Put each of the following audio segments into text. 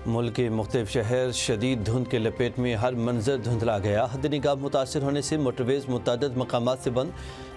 ملک کے مختلف شہر شدید دھند کے لپیٹ میں، ہر منظر دھندلا گیا۔ حد نگاہ متاثر ہونے سے موٹر ویز متعدد مقامات سے بند۔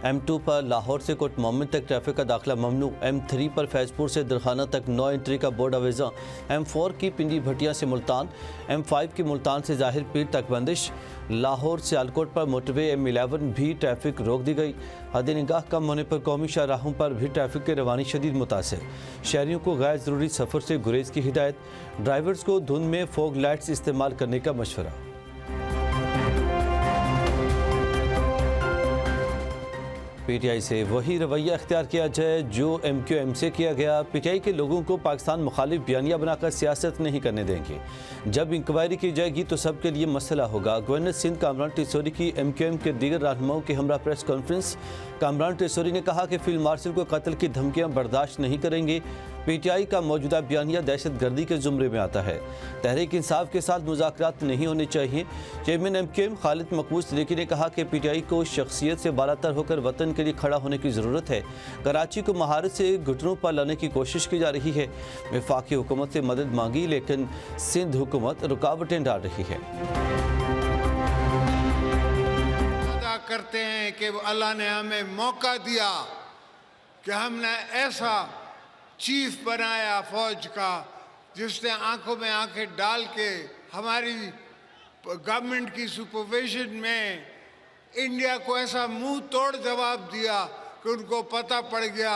M2 پر لاہور سے کوٹ مومن تک ٹریفک کا داخلہ ممنوع۔ M3 پر فیض پور سے درخانہ تک نو انٹری کا بورڈ آویزاں۔ M4 کی پنڈی بھٹیاں سے ملتان، M5 کی ملتان سے ظاہر پیر تک بندش۔ لاہور سیالکوٹ پر موٹر وے M11 بھی ٹریفک روک دی گئی۔ حد نگاہ کم ہونے پر قومی شاہراہوں پر بھی ٹریفک کی روانی شدید متاثر۔ شہریوں کو غیر ضروری سفر سے گریز کی ہدایت۔ ڈرائیورز کو دھند میں فوگ لائٹس استعمال کرنے کا مشورہ۔ پی ٹی آئی سے وہی رویہ اختیار کیا جائے جو MQM سے کیا گیا۔ پی ٹی آئی کے لوگوں کو پاکستان مخالف بیانیہ بنا کر سیاست نہیں کرنے دیں گے۔ جب انکوائری کی جائے گی تو سب کے لیے مسئلہ ہوگا۔ گورنر سندھ کامران ٹیسوری کی MQM کے دیگر رہنماؤں کے ہمراہ پریس کانفرنس۔ کامران ٹیسوری نے کہا کہ فیلڈ مارشل کو قتل کی دھمکیاں برداشت نہیں کریں گے۔ پی ٹی آئی کا موجودہ بیانیہ دہشت گردی کے زمرے میں آتا ہے۔ تحریک انصاف کے ساتھ مذاکرات نہیں ہونے چاہیے۔ چیئرمین MQM خالد مقبوس صدیقی نے کہا کہ پی ٹی آئی کو شخصیت سے بالاتر ہو کر وطن کے لیے کھڑا ہونے کی ضرورت ہے۔ کراچی کو مہارت سے گھٹنوں پر لانے کی کوشش کی جا رہی ہے۔ وفاقی حکومت سے مدد مانگی لیکن سندھ حکومت رکاوٹیں ڈال رہی ہے۔ ادا کرتے ہیں کہ اللہ نے ہمیں موقع دیا کہ ہم نے ایسا چیف بنایا فوج کا جس نے آنکھوں میں آنکھیں ڈال کے ہماری گورنمنٹ کی سپرویژن میں انڈیا کو ایسا منہ توڑ جواب دیا کہ ان کو پتہ پڑ گیا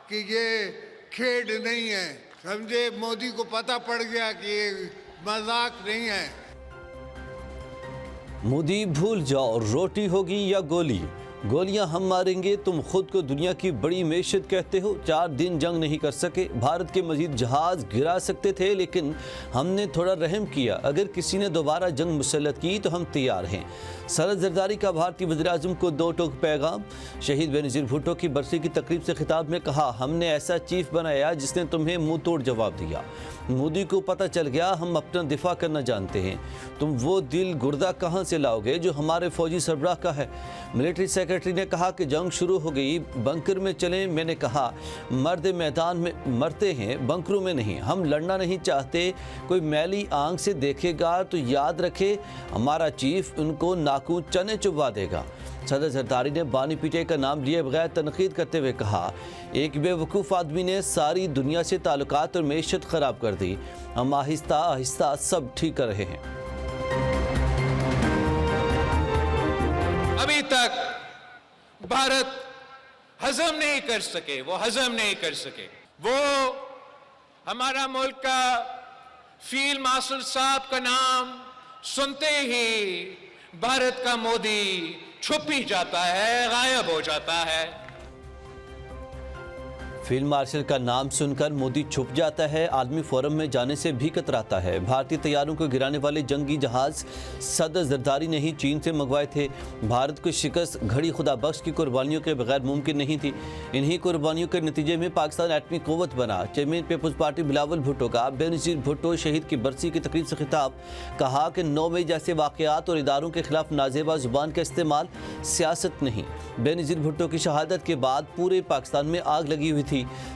کہ یہ کھیڈ نہیں ہے۔ سمجھے، مودی کو پتہ پڑ گیا کہ یہ مذاق نہیں ہے۔ مودی بھول جاؤ، روٹی ہوگی یا گولی، گولیاں ہم ماریں گے۔ تم خود کو دنیا کی بڑی معیشت کہتے ہو۔ 4 دن جنگ نہیں کر سکے، بھارت کے مزید جہاز گرا سکتے تھے لیکن ہم نے تھوڑا رحم کیا۔ اگر کسی نے دوبارہ جنگ مسلط کی تو ہم تیار ہیں۔ سرد زرداری کا بھارتی وزیراعظم کو 2 ٹوک پیغام۔ شہید بینظیر بھٹو کی برسی کی تقریب سے خطاب میں کہا، ہم نے ایسا چیف بنایا جس نے تمہیں منہ توڑ جواب دیا۔ مودی کو پتہ چل گیا ہم اپنا دفاع کرنا جانتے ہیں۔ تم وہ دل گردہ کہاں سے لاؤ گے جو ہمارے فوجی سربراہ کا ہے؟ ملٹری سیکرٹری نے کہا کہ جنگ شروع ہو گئی، بنکر میں چلیں۔ میں نے کہا مرد میدان میں مرتے ہیں، بنکروں میں نہیں۔ ہم لڑنا نہیں چاہتے۔ کوئی میلی آنکھ سے دیکھے گا تو یاد رکھے ہمارا چیف ان کو ناخن چنے چبوا دے گا۔ صدر زرداری نے بانی پی ٹی آئی کا نام لیے بغیر تنقید کرتے ہوئے کہا، ایک بے وقوف آدمی نے ساری دنیا سے تعلقات اور معیشت خراب کر دی۔ ہم آہستہ آہستہ سب ٹھیک کر رہے ہیں۔ ابھی تک بھارت ہضم نہیں کر سکے، وہ ہمارا ملک کا فیلڈ مارشل صاحب کا نام سنتے ہی بھارت کا مودی چھپ ہی جاتا ہے، غائب ہو جاتا ہے۔ فیلڈ مارشل کا نام سن کر مودی چھپ جاتا ہے، عالمی فورم میں جانے سے بھی کتراتا ہے۔ بھارتی طیاروں کو گرانے والے جنگی جہاز صدر زرداری نے ہی چین سے منگوائے تھے۔ بھارت کو شکست گھڑی خدا بخش کی قربانیوں کے بغیر ممکن نہیں تھی۔ انہی قربانیوں کے نتیجے میں پاکستان ایٹمی قوت بنا۔ Chairman Peoples Party Bilawal Bhutto کا بینظیر بھٹو شہید کی برسی کی تقریب سے خطاب، کہا کہ 9 مئی جیسے واقعات اور اداروں کے خلاف نازیبا زبان کا استعمال سیاست نہیں۔ بینظیر بھٹو کی شہادت کے بعد پورے پاکستان میں آگ لگی ہوئی تھی۔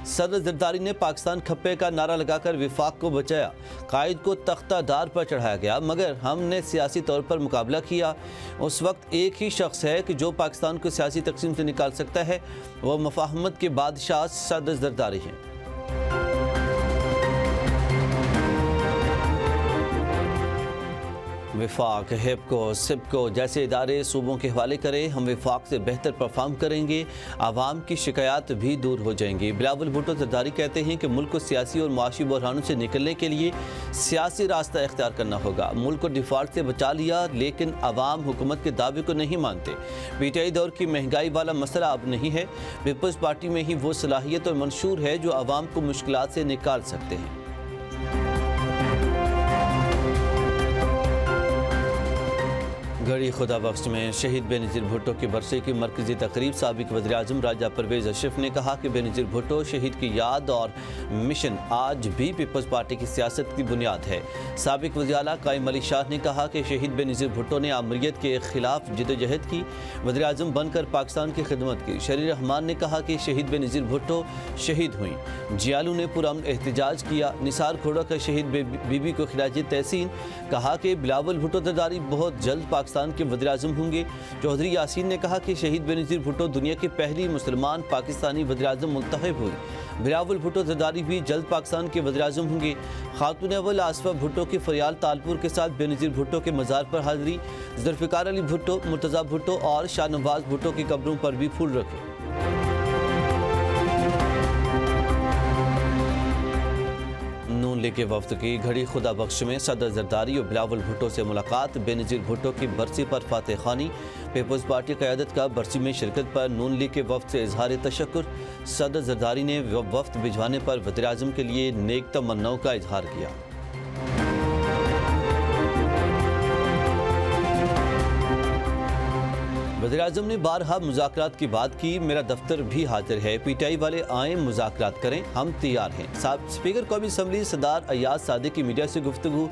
صدر زرداری نے پاکستان کھپے کا نعرہ لگا کر وفاق کو بچایا۔ قائد کو تختہ دار پر چڑھایا گیا مگر ہم نے سیاسی طور پر مقابلہ کیا۔ اس وقت ایک ہی شخص ہے کہ جو پاکستان کو سیاسی تقسیم سے نکال سکتا ہے، وہ مفاہمت کے بادشاہ صدر زرداری ہیں۔ وفاق، ہیپکو، سپکو جیسے ادارے صوبوں کے حوالے کریں، ہم وفاق سے بہتر پرفارم کریں گے، عوام کی شکایات بھی دور ہو جائیں گی۔ بلاول بھٹو زرداری کہتے ہیں کہ ملک کو سیاسی اور معاشی بحرانوں سے نکلنے کے لیے سیاسی راستہ اختیار کرنا ہوگا۔ ملک کو ڈیفالٹ سے بچا لیا لیکن عوام حکومت کے دعوے کو نہیں مانتے۔ پی ٹی آئی دور کی مہنگائی والا مسئلہ اب نہیں ہے۔ پیپلز پارٹی میں ہی وہ صلاحیت اور منشور ہے جو عوام کو مشکلات سے نکال سکتے ہیں۔ گڑھی خدا بخش میں شہید بے نظیر بھٹو کی برسی کی مرکزی تقریب سابق وزیر اعظم راجہ پرویز اشرف نے کہا کہ بے نظیر بھٹو شہید کی یاد اور مشن آج بھی پیپلز پارٹی کی سیاست کی بنیاد ہے۔ سابق وزیر اعلیٰ قائم علی شاہ نے کہا کہ شہید بے نظیر بھٹو نے آمریت کے خلاف جدوجہد کی، وزیر اعظم بن کر پاکستان کی خدمت کی۔ شریر رحمان نے کہا کہ شہید بے نظیر بھٹو شہید ہوئیں۔ جیالو نے پرامن احتجاج کیا۔ نثار کھوڑا کا شہید بی بی کو خراج تحسین، کہا کہ بلاول بھٹو زرداری بہت جلد پاکستان کے وزیر اعظم ہوں گے۔ چودھری یاسین نے کہا کہ شہید بے نظیر بھٹو دنیا کی پہلی مسلمان پاکستانی وزیر اعظم منتخب ہوئی۔ بلاول بھٹو زرداری بھی جلد پاکستان کے وزیر اعظم ہوں گے۔ خاتون اول آصفہ بھٹو کی فریال تالپور کے ساتھ بے نظیر بھٹو کے مزار پر حاضری۔ ذوالفقار علی بھٹو، مرتضیٰ بھٹو اور شاہ نواز بھٹو کی قبروں پر بھی پھول رکھے۔ نون لیگ کے وفد کی گھڑی خدا بخش میں صدر زرداری اور بلاول بھٹو سے ملاقات۔ بے نظیر بھٹو کی برسی پر فاتح خوانی۔ پیپلز پارٹی قیادت کا برسی میں شرکت پر نون لیگ کے وفد سے اظہار تشکر۔ صدر زرداری نے وفد بھجوانے پر وزیر اعظم کے لیے نیک تمناؤں کا اظہار کیا۔ وزیر اعظم نے بارہا مذاکرات کی بات کی، میرا دفتر بھی حاضر ہے، پی ٹی آئی والے آئیں مذاکرات کریں، ہم تیار ہیں۔ اسپیکر قومی اسمبلی صدر ایاز صادق کی میڈیا سے گفتگو،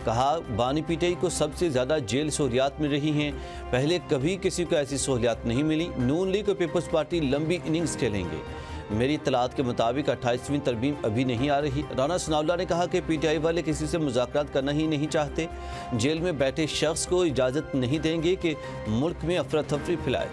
کہا بانی پی ٹی آئی کو سب سے زیادہ جیل سہولیات مل رہی ہیں، پہلے کبھی کسی کو ایسی سہولیات نہیں ملی۔ نون لیگ اور پیپلز پارٹی لمبی اننگز کھیلیں گے۔ میری اطلاعات کے مطابق 28ویں ترمیم ابھی نہیں آ رہی۔ رانا ثناءاللہ نے کہا کہ پی ٹی آئی والے کسی سے مذاکرات کرنا ہی نہیں چاہتے، جیل میں بیٹھے شخص کو اجازت نہیں دیں گے کہ ملک میں افراتفری پھیلائے۔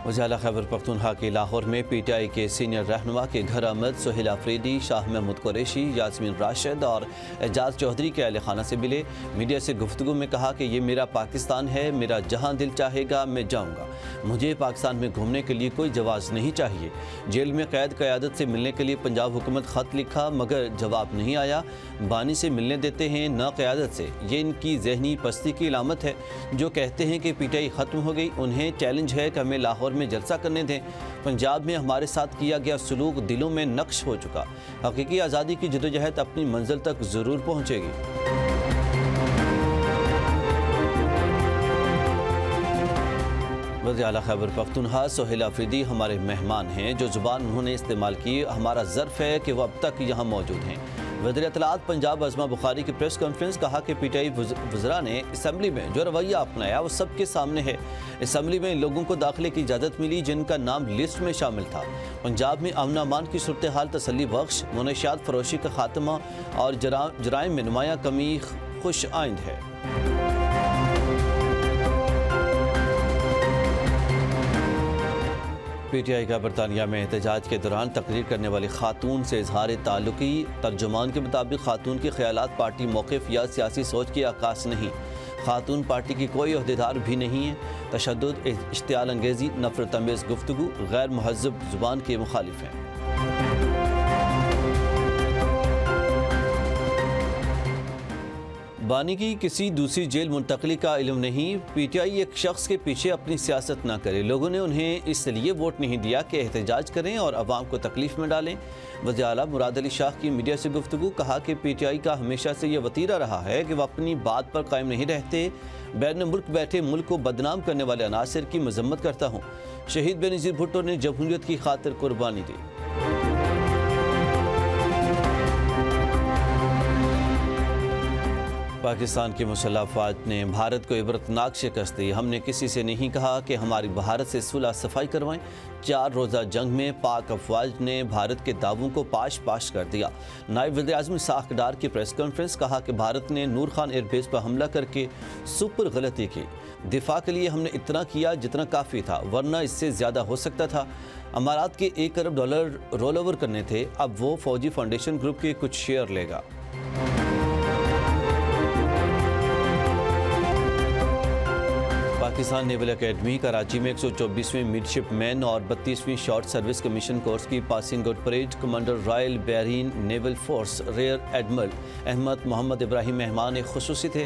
وزیر اعلیٰ خیبر پختونخوا کے لاہور میں پی ٹی آئی کے سینئر رہنما کے گھر آمد سہیل آفریدی، شاہ محمود قریشی، یاسمین راشد اور اعجاز چودھری کے اہل خانہ سے ملے۔ میڈیا سے گفتگو میں کہا کہ یہ میرا پاکستان ہے، میرا جہاں دل چاہے گا میں جاؤں گا، مجھے پاکستان میں گھومنے کے لیے کوئی جواز نہیں چاہیے۔ جیل میں قید قیادت سے ملنے کے لیے پنجاب حکومت خط لکھا مگر جواب نہیں آیا۔ بانی سے ملنے دیتے ہیں نہ قیادت سے، یہ ان کی ذہنی پستی کی علامت ہے۔ جو کہتے ہیں کہ پی ٹی آئی ختم ہو گئی، انہیں چیلنج ہے کہ ہمیں لاہور میں جلسہ کرنے دیں۔ پنجاب میں ہمارے ساتھ کیا گیا سلوک دلوں میں نقش ہو چکا۔ حقیقی آزادی کی جدوجہد اپنی منزل تک ضرور پہنچے گی۔ وزیر اعلیٰ خیبر پختونخوا سہیل آفریدی ہمارے مہمان ہیں، جو زبان انہوں نے استعمال کی ہمارا ظرف ہے کہ وہ اب تک یہاں موجود ہیں۔ وزیر اطلاعات پنجاب عظمہ بخاری کی پریس کانفرنس، کہا کہ پی ٹی آئی وزراء نے اسمبلی میں جو رویہ اپنایا وہ سب کے سامنے ہے۔ اسمبلی میں لوگوں کو داخلے کی اجازت ملی جن کا نام لسٹ میں شامل تھا۔ پنجاب میں امن امان کی صورتحال تسلی بخش، منشیات فروشی کا خاتمہ اور جرائم میں نمایاں کمی خوش آئند ہے۔ پی ٹی آئی کا برطانیہ میں احتجاج کے دوران تقریر کرنے والی خاتون سے اظہار تعلقی۔ ترجمان کے مطابق خاتون کے خیالات پارٹی موقف یا سیاسی سوچ کی عکاس نہیں۔ خاتون پارٹی کی کوئی عہدیدار بھی نہیں ہے۔ تشدد، اشتعال انگیزی، نفرت امیز گفتگو، غیر مہذب زبان کے مخالف ہیں۔ بانی کی کسی دوسری جیل منتقلی کا علم نہیں۔ پی ٹی آئی ایک شخص کے پیچھے اپنی سیاست نہ کرے، لوگوں نے انہیں اس لیے ووٹ نہیں دیا کہ احتجاج کریں اور عوام کو تکلیف میں ڈالیں۔ وزیر اعلیٰ مراد علی شاہ کی میڈیا سے گفتگو، کہا کہ پی ٹی آئی کا ہمیشہ سے یہ وتیرہ رہا ہے کہ وہ اپنی بات پر قائم نہیں رہتے، بین ملک بیٹھے ملک کو بدنام کرنے والے عناصر کی مذمت کرتا ہوں۔ شہید بے نظیر بھٹو نے جمہوریت کی خاطر قربانی دی۔ پاکستان کی مسلح افواج نے بھارت کو عبرتناک شکست دی۔ ہم نے کسی سے نہیں کہا کہ ہماری بھارت سے صلح صفائی کروائیں۔ 4 روزہ جنگ میں پاک افواج نے بھارت کے دعووں کو پاش پاش کر دیا۔ نائب وزیر اعظم اسحاق ڈار کی پریس کانفرنس، کہا کہ بھارت نے نور خان ایئر بیس پر حملہ کر کے سپر غلطی کی۔ دفاع کے لیے ہم نے اتنا کیا جتنا کافی تھا، ورنہ اس سے زیادہ ہو سکتا تھا۔ امارات کے $1 ارب رول اوور کرنے تھے، اب وہ فوجی فاؤنڈیشن گروپ کے کچھ شیئر لے گا۔ پاکستان نیول اکیڈمی کراچی میں 124ویں میڈ شپ مین اور 32ویں شارٹ سروس کمیشن کورس کی passing out parade commander royal Bahrain naval force rear admiral Ahmed Mohammed Ibrahim مہمان خصوصی تھے۔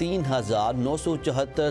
3974